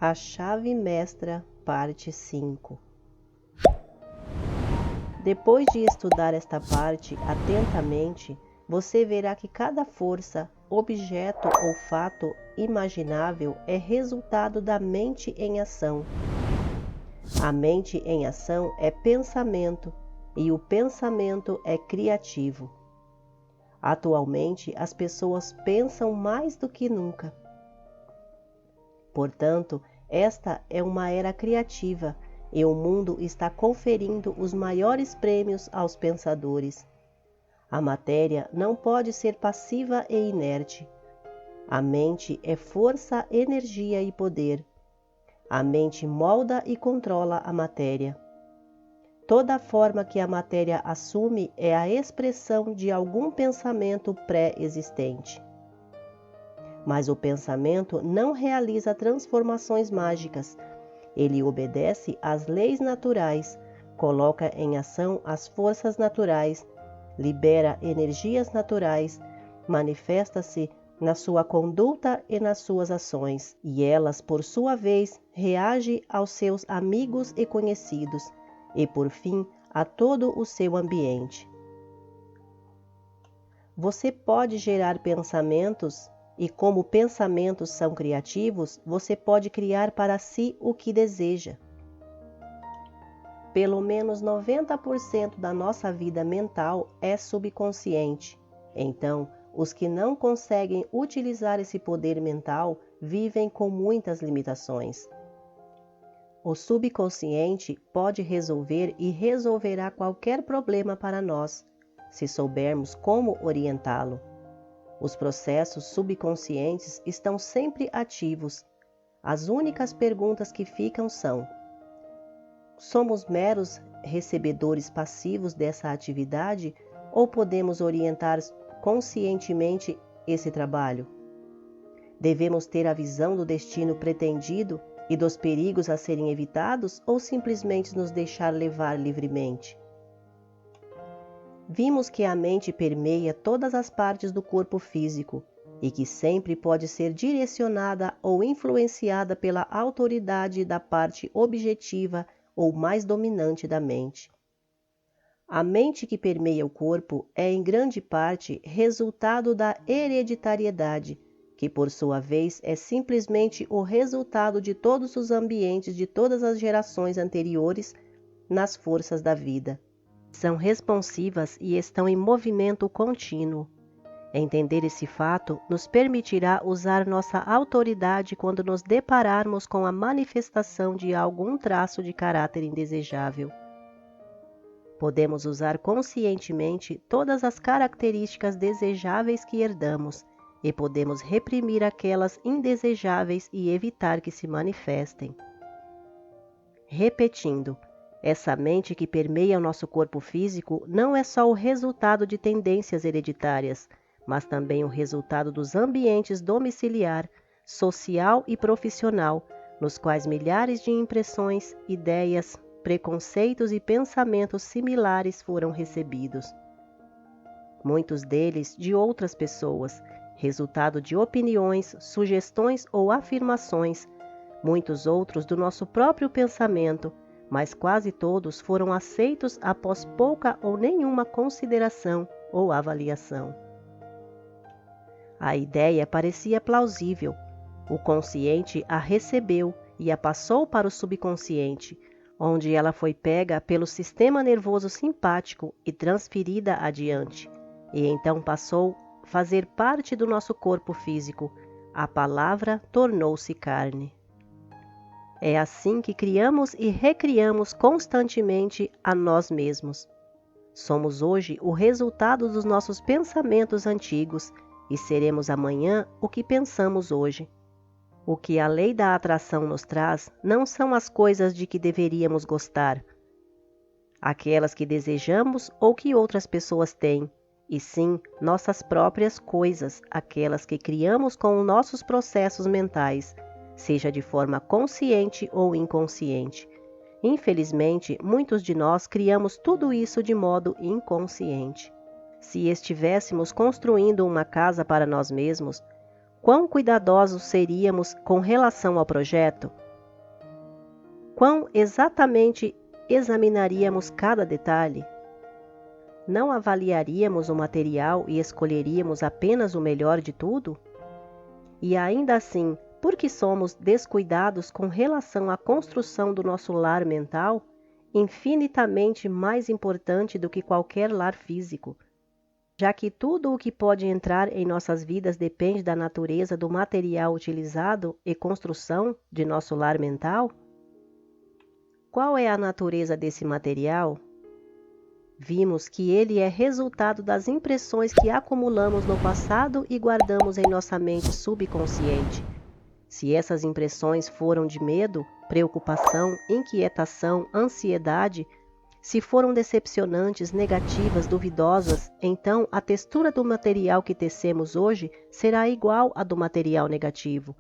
A chave mestra, parte 5. Depois de estudar esta parte atentamente, você verá que cada força, objeto ou fato imaginável é resultado da mente em ação. A mente em ação é pensamento e o pensamento é criativo. Atualmente, as pessoas pensam mais do que nunca. Portanto, esta é uma era criativa e o mundo está conferindo os maiores prêmios aos pensadores. A matéria não pode ser passiva e inerte. A mente é força, energia e poder. A mente molda e controla a matéria. Toda forma que a matéria assume é a expressão de algum pensamento pré-existente. Mas o pensamento não realiza transformações mágicas. Ele obedece às leis naturais, coloca em ação as forças naturais, libera energias naturais, manifesta-se na sua conduta e nas suas ações, e elas, por sua vez, reagem aos seus amigos e conhecidos, e por fim, a todo o seu ambiente. Você pode gerar pensamentos, e como pensamentos são criativos, você pode criar para si o que deseja. Pelo menos 90% da nossa vida mental é subconsciente. Então, os que não conseguem utilizar esse poder mental vivem com muitas limitações. O subconsciente pode resolver e resolverá qualquer problema para nós, se soubermos como orientá-lo. Os processos subconscientes estão sempre ativos. As únicas perguntas que ficam são: somos meros recebedores passivos dessa atividade ou podemos orientar conscientemente esse trabalho? Devemos ter a visão do destino pretendido e dos perigos a serem evitados ou simplesmente nos deixar levar livremente? Vimos que a mente permeia todas as partes do corpo físico e que sempre pode ser direcionada ou influenciada pela autoridade da parte objetiva ou mais dominante da mente. A mente que permeia o corpo é em grande parte resultado da hereditariedade, que por sua vez é simplesmente o resultado de todos os ambientes de todas as gerações anteriores nas forças da vida. São responsivas e estão em movimento contínuo. Entender esse fato nos permitirá usar nossa autoridade quando nos depararmos com a manifestação de algum traço de caráter indesejável. Podemos usar conscientemente todas as características desejáveis que herdamos e podemos reprimir aquelas indesejáveis e evitar que se manifestem. Repetindo, essa mente que permeia o nosso corpo físico não é só o resultado de tendências hereditárias, mas também o resultado dos ambientes domiciliar, social e profissional, nos quais milhares de impressões, ideias, preconceitos e pensamentos similares foram recebidos. Muitos deles de outras pessoas, resultado de opiniões, sugestões ou afirmações, muitos outros do nosso próprio pensamento, mas quase todos foram aceitos após pouca ou nenhuma consideração ou avaliação. A ideia parecia plausível. O consciente a recebeu e a passou para o subconsciente, onde ela foi pega pelo sistema nervoso simpático e transferida adiante, e então passou a fazer parte do nosso corpo físico. A palavra tornou-se carne. É assim que criamos e recriamos constantemente a nós mesmos. Somos hoje o resultado dos nossos pensamentos antigos e seremos amanhã o que pensamos hoje. O que a lei da atração nos traz não são as coisas de que deveríamos gostar, aquelas que desejamos ou que outras pessoas têm, e sim nossas próprias coisas, aquelas que criamos com os nossos processos mentais, seja de forma consciente ou inconsciente. Infelizmente, muitos de nós criamos tudo isso de modo inconsciente. Se estivéssemos construindo uma casa para nós mesmos, quão cuidadosos seríamos com relação ao projeto? quão exatamente examinaríamos cada detalhe? Não avaliaríamos o material e escolheríamos apenas o melhor de tudo? E ainda assim, por que somos descuidados com relação à construção do nosso lar mental, infinitamente mais importante do que qualquer lar físico, já que tudo o que pode entrar em nossas vidas depende da natureza do material utilizado e construção de nosso lar mental? Qual é a natureza desse material? Vimos que ele é resultado das impressões que acumulamos no passado e guardamos em nossa mente subconsciente. Se essas impressões foram de medo, preocupação, inquietação, ansiedade, se foram decepcionantes, negativas, duvidosas, então a textura do material que tecemos hoje será igual à do material negativo.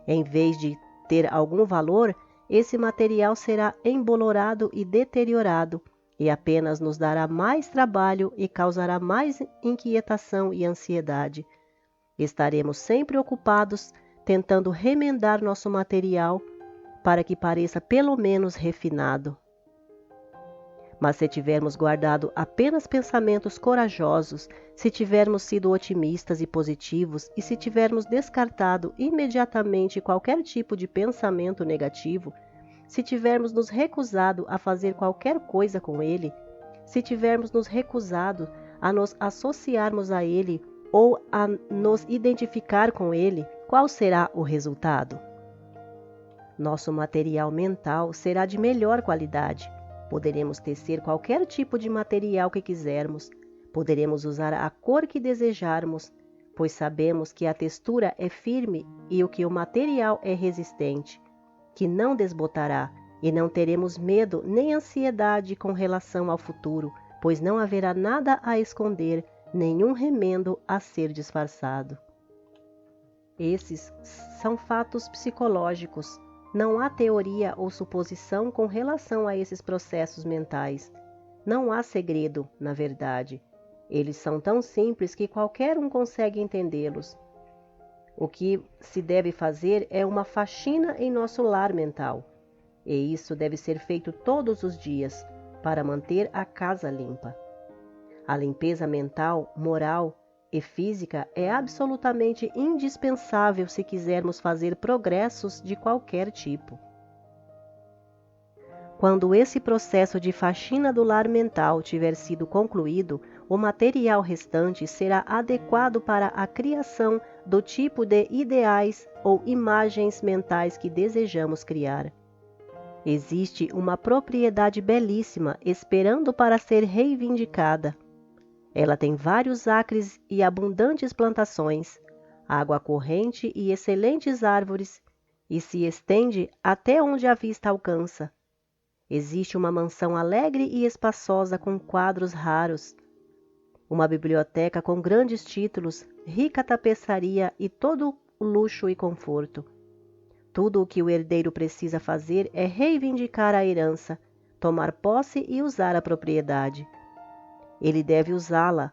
Em vez de ter algum valor, esse material será embolorado e deteriorado, e apenas nos dará mais trabalho e causará mais inquietação e ansiedade. Estaremos sempre ocupados tentando remendar nosso material para que pareça pelo menos refinado. Mas se tivermos guardado apenas pensamentos corajosos, se tivermos sido otimistas e positivos e se tivermos descartado imediatamente qualquer tipo de pensamento negativo, se tivermos nos recusado a fazer qualquer coisa com ele, se tivermos nos recusado a nos associarmos a ele ou a nos identificar com ele, qual será o resultado? Nosso material mental será de melhor qualidade. Poderemos tecer qualquer tipo de material que quisermos. Poderemos usar a cor que desejarmos, pois sabemos que a textura é firme e o que o material é resistente, que não desbotará, e não teremos medo nem ansiedade com relação ao futuro, pois não haverá nada a esconder, nenhum remendo a ser disfarçado. Esses são fatos psicológicos. Não há teoria ou suposição com relação a esses processos mentais. Não há segredo, na verdade. Eles são tão simples que qualquer um consegue entendê-los. O que se deve fazer é uma faxina em nosso lar mental. E isso deve ser feito todos os dias, para manter a casa limpa. A limpeza mental, moral e física é absolutamente indispensável se quisermos fazer progressos de qualquer tipo. Quando esse processo de faxina do lar mental tiver sido concluído, o material restante será adequado para a criação do tipo de ideais ou imagens mentais que desejamos criar. Existe uma propriedade belíssima esperando para ser reivindicada. Ela tem vários acres e abundantes plantações, água corrente e excelentes árvores, e se estende até onde a vista alcança. Existe uma mansão alegre e espaçosa com quadros raros, uma biblioteca com grandes títulos, rica tapeçaria e todo o luxo e conforto. Tudo o que o herdeiro precisa fazer é reivindicar a herança, tomar posse e usar a propriedade. Ele deve usá-la.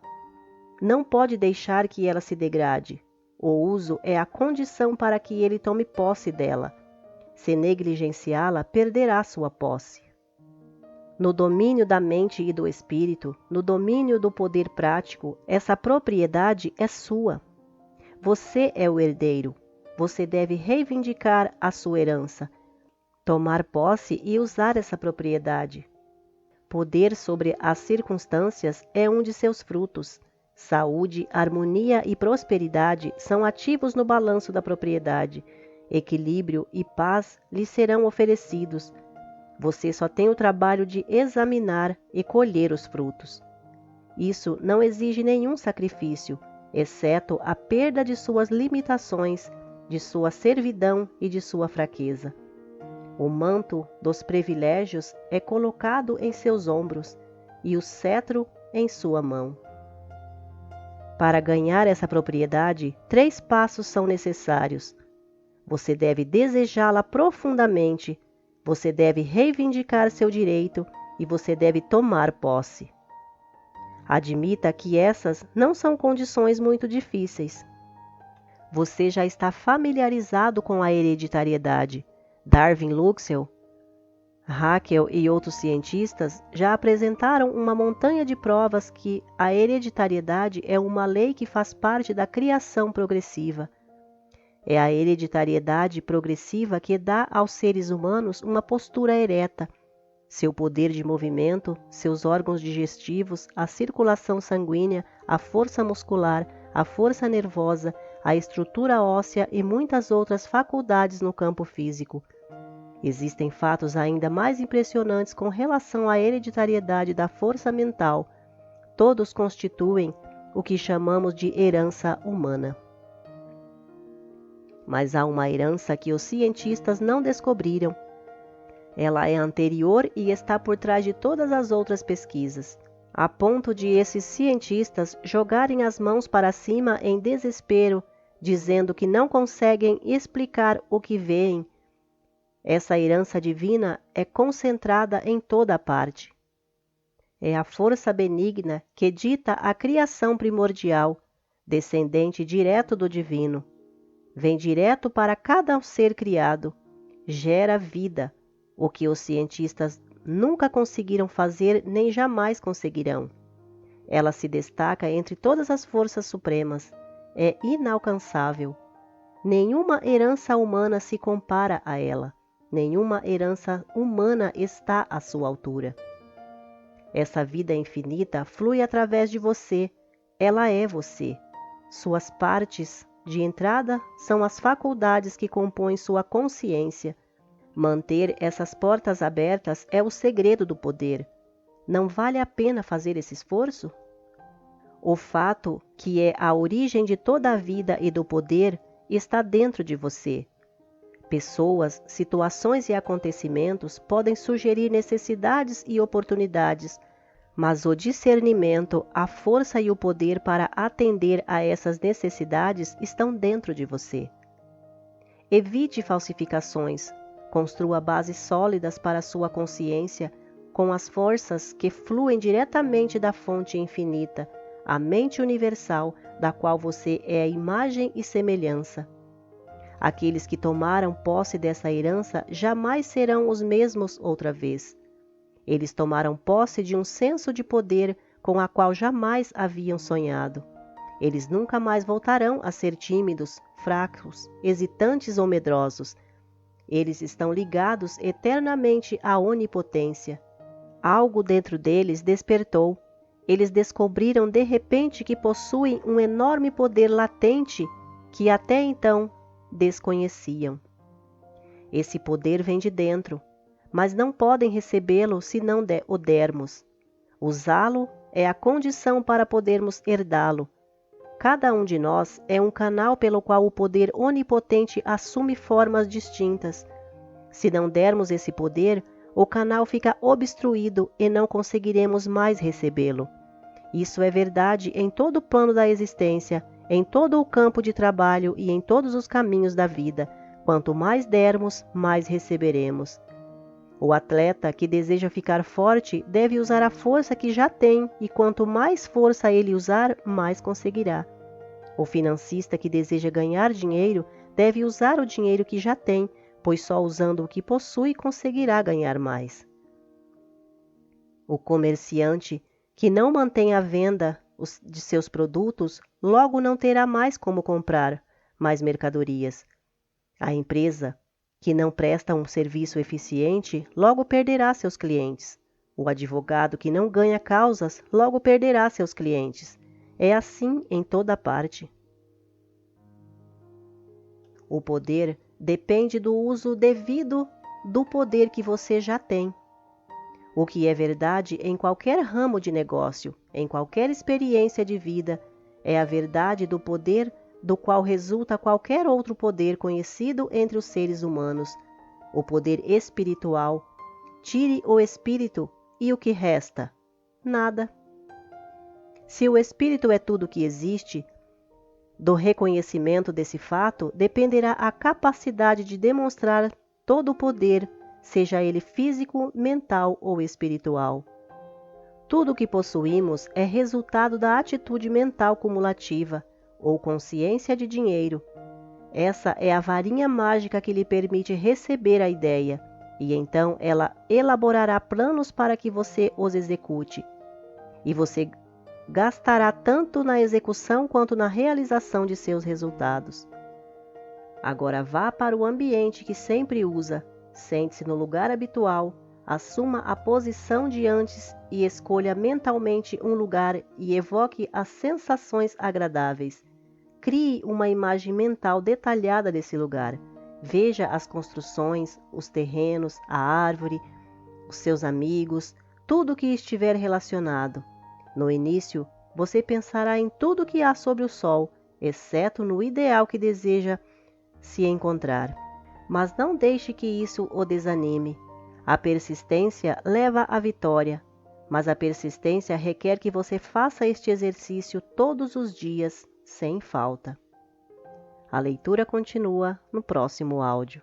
Não pode deixar que ela se degrade. O uso é a condição para que ele tome posse dela. Se negligenciá-la, perderá sua posse. No domínio da mente e do espírito, no domínio do poder prático, essa propriedade é sua. Você é o herdeiro. Você deve reivindicar a sua herança, tomar posse e usar essa propriedade. Poder sobre as circunstâncias é um de seus frutos. Saúde, harmonia e prosperidade são ativos no balanço da propriedade. Equilíbrio e paz lhe serão oferecidos. Você só tem o trabalho de examinar e colher os frutos. Isso não exige nenhum sacrifício, exceto a perda de suas limitações, de sua servidão e de sua fraqueza. O manto dos privilégios é colocado em seus ombros e o cetro em sua mão. Para ganhar essa propriedade, 3 passos são necessários. Você deve desejá-la profundamente, você deve reivindicar seu direito e você deve tomar posse. Admita que essas não são condições muito difíceis. Você já está familiarizado com a hereditariedade. Darwin Luxell Haeckel e outros cientistas já apresentaram uma montanha de provas que a hereditariedade é uma lei que faz parte da criação progressiva. É a hereditariedade progressiva que dá aos seres humanos uma postura ereta, seu poder de movimento, seus órgãos digestivos, a circulação sanguínea, a força muscular, a força nervosa, a estrutura óssea e muitas outras faculdades no campo físico. Existem fatos ainda mais impressionantes com relação à hereditariedade da força mental. Todos constituem o que chamamos de herança humana. Mas há uma herança que os cientistas não descobriram. Ela é anterior e está por trás de todas as outras pesquisas, a ponto de esses cientistas jogarem as mãos para cima em desespero, dizendo que não conseguem explicar o que veem. Essa herança divina é concentrada em toda parte. É a força benigna que dita a criação primordial, descendente direto do divino. Vem direto para cada ser criado, gera vida, o que os cientistas nunca conseguiram fazer nem jamais conseguirão. Ela se destaca entre todas as forças supremas, é inalcançável. Nenhuma herança humana se compara a ela, nenhuma herança humana está à sua altura. Essa vida infinita flui através de você, ela é você. Suas partes de entrada são as faculdades que compõem sua consciência. Manter essas portas abertas é o segredo do poder. Não vale a pena fazer esse esforço? O fato que é a origem de toda a vida e do poder está dentro de você. Pessoas, situações e acontecimentos podem sugerir necessidades e oportunidades, mas o discernimento, a força e o poder para atender a essas necessidades estão dentro de você. Evite falsificações. Construa bases sólidas para sua consciência com as forças que fluem diretamente da fonte infinita, a mente universal, da qual você é a imagem e semelhança. Aqueles que tomaram posse dessa herança jamais serão os mesmos outra vez. Eles tomaram posse de um senso de poder com a qual jamais haviam sonhado. Eles nunca mais voltarão a ser tímidos, fracos, hesitantes ou medrosos. Eles estão ligados eternamente à onipotência. Algo dentro deles despertou. Eles descobriram de repente que possuem um enorme poder latente que até então desconheciam. Esse poder vem de dentro, mas não podem recebê-lo se não o dermos. Usá-lo é a condição para podermos herdá-lo. Cada um de nós é um canal pelo qual o poder onipotente assume formas distintas. Se não dermos esse poder, o canal fica obstruído e não conseguiremos mais recebê-lo. Isso é verdade em todo o plano da existência, em todo o campo de trabalho e em todos os caminhos da vida. Quanto mais dermos, mais receberemos. O atleta que deseja ficar forte deve usar a força que já tem e quanto mais força ele usar, mais conseguirá. O financista que deseja ganhar dinheiro deve usar o dinheiro que já tem, pois só usando o que possui conseguirá ganhar mais. O comerciante que não mantém a venda de seus produtos, logo não terá mais como comprar mais mercadorias. A empresa que não presta um serviço eficiente, logo perderá seus clientes. O advogado que não ganha causas, logo perderá seus clientes. É assim em toda parte. O poder depende do uso devido do poder que você já tem. O que é verdade em qualquer ramo de negócio, em qualquer experiência de vida, é a verdade do poder do qual resulta qualquer outro poder conhecido entre os seres humanos, o poder espiritual. Tire o espírito e o que resta? Nada. Se o espírito é tudo que existe, do reconhecimento desse fato dependerá a capacidade de demonstrar todo o poder, seja ele físico, mental ou espiritual. Tudo o que possuímos é resultado da atitude mental cumulativa, ou consciência de dinheiro. Essa é a varinha mágica que lhe permite receber a ideia. e então ela elaborará planos para que você os execute. E você gastará tanto na execução quanto na realização de seus resultados. Agora vá para o ambiente que sempre usa, sente-se no lugar habitual, assuma a posição de antes e escolha mentalmente um lugar e evoque as sensações agradáveis. Crie uma imagem mental detalhada desse lugar. Veja as construções, os terrenos, a árvore, os seus amigos, tudo que estiver relacionado. No início, você pensará em tudo que há sobre o sol, exceto no ideal que deseja se encontrar. Mas não deixe que isso o desanime. A persistência leva à vitória, mas a persistência requer que você faça este exercício todos os dias, sem falta. A leitura continua no próximo áudio.